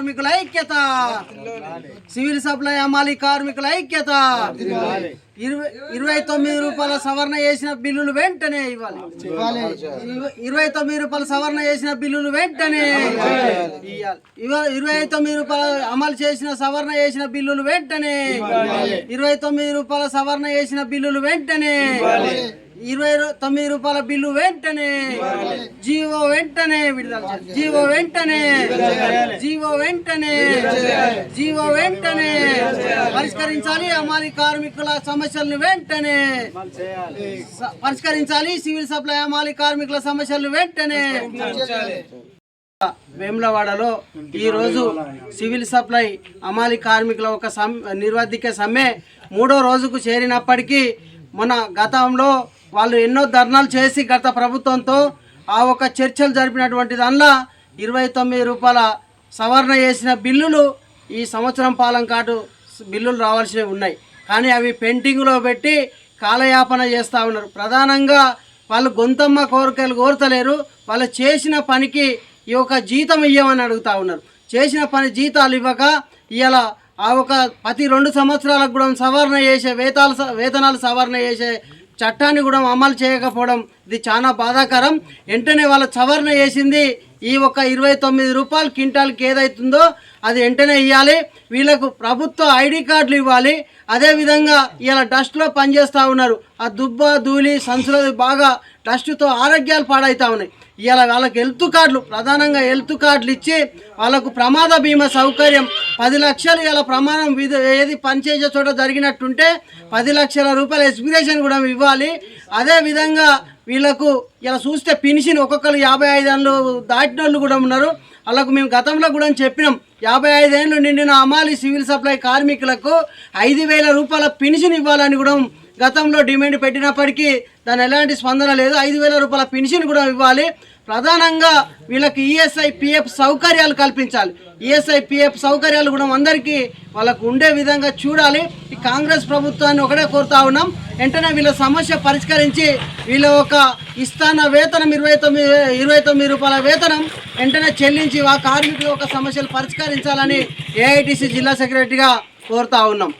కార్మికుల ఐక్యత, civil supply హమాలీ కార్మికుల ఐక్యత. 29 రూపాయల సవరణ చేసిన బిల్లులు వెంటనే ఇవ్వాలి. 29 రూపాయల సవరణ చేసిన బిల్లులు వెంటనే ఇవ్వాలి. 29 రూపాయల అమలు చేసిన సవరణ చేసిన బిల్లులు వెంటనే 29 రూపాయల సవరణ చేసిన బిల్లులు వెంటనే 29 రూపాయల బిల్లు వెంటనే జీవో వెంటనే విడుదల, జీవో వెంటనే, జీవో వెంటనే, జీవో వెంటనే పరిష్కరించాలి. హమాలీ కార్మికుల సమస్యలను వెంటనే పరిష్కరించాలి. సివిల్ సప్లై హమాలీ కార్మికుల సమస్యలను వెంటనే. వేములవాడలో ఈరోజు సివిల్ సప్లై హమాలీ కార్మికుల ఒక నిర్వాధిక సమ్మె 3వ రోజుకు చేరినప్పటికీ మన గతంలో వాళ్ళు ఎన్నో ధర్నాలు చేసి గత ప్రభుత్వంతో ఆ ఒక చర్చలు జరిపినటువంటి దానిలో 29 రూపాయల సవరణ చేసిన బిల్లులు ఈ సంవత్సరం పాలన కాటు బిల్లులు రావాల్సినవి ఉన్నాయి. కానీ అవి పెండింగ్లో పెట్టి కాలయాపన చేస్తూ ఉన్నారు. ప్రధానంగా వాళ్ళు గొంతమ్మ కోరికలు కోరతలేరు. వాళ్ళు చేసిన పనికి ఈ యొక్క జీతం ఇవ్వమని అడుగుతూ ఉన్నారు. చేసిన పని జీతాలు ఇవ్వక ఇవాళ ఆ ఒక ప్రతి 2 సంవత్సరాలకు కూడా సవరణ చేసే వేతనాలు సవరణ చేసే చట్టాన్ని కూడా అమలు చేయకపోవడం ఇది చాలా బాధాకరం. వెంటనే వాళ్ళ సవరణ చేసింది ఈ ఒక 29 రూపాయలు క్వింటాల్కి ఏదైతుందో అది వెంటనే ఇవ్వాలి. వీళ్ళకు ప్రభుత్వ ఐడి కార్డులు ఇవ్వాలి. అదేవిధంగా ఇలా డస్ట్లో పనిచేస్తూ ఉన్నారు. ఆ దుబ్బ ధూళి సంచులు బాగా డస్ట్తో ఆరోగ్యాలు పాడవుతూ ఉన్నాయి. ఇలా వాళ్ళకి హెల్త్ కార్డులు, ప్రధానంగా హెల్త్ కార్డులు ఇచ్చి వాళ్ళకు ప్రమాద బీమా సౌకర్యం 10 లక్షలు ఇలా ప్రమాణం ఏది పనిచేసే చోట జరిగినట్టుంటే 10 లక్షల రూపాయల ఎక్స్పిరేషన్ కూడా ఇవ్వాలి. అదేవిధంగా వీళ్ళకు ఇలా చూస్తే పెన్షన్ ఒక్కొక్కరు 55 ఏళ్ళు దాటిన వాళ్ళు కూడా ఉన్నారు. వాళ్ళకు మేము గతంలో కూడా చెప్పినాం 55 ఏళ్ళు నిండిన హమాలీ సివిల్ సప్లై కార్మికులకు 5,000 రూపాయల పెన్షన్ ఇవ్వాలని కూడా గతంలో డిమాండ్ పెట్టినప్పటికీ దాని ఎలాంటి స్పందన లేదు. 5,000 రూపాయల పెన్షన్ కూడా ఇవ్వాలి. ప్రధానంగా వీళ్ళకి ఈఎస్ఐ పిఎఫ్ సౌకర్యాలు కల్పించాలి. ఈఎస్ఐ పిఎఫ్ సౌకర్యాలు కూడా అందరికీ వాళ్ళకు ఉండే విధంగా చూడాలి. ఈ కాంగ్రెస్ ప్రభుత్వాన్ని ఒకటే కోరుతా ఉన్నాం, వెంటనే వీళ్ళ సమస్య పరిష్కరించి వీళ్ళ ఒక ఇస్తాన వేతనం 29 రూపాయల వేతనం వెంటనే చెల్లించి ఆ కార్మికుల యొక్క సమస్యలు పరిష్కరించాలని ఏఐటీసీ జిల్లా సెక్రటరీగా కోరుతా ఉన్నాం.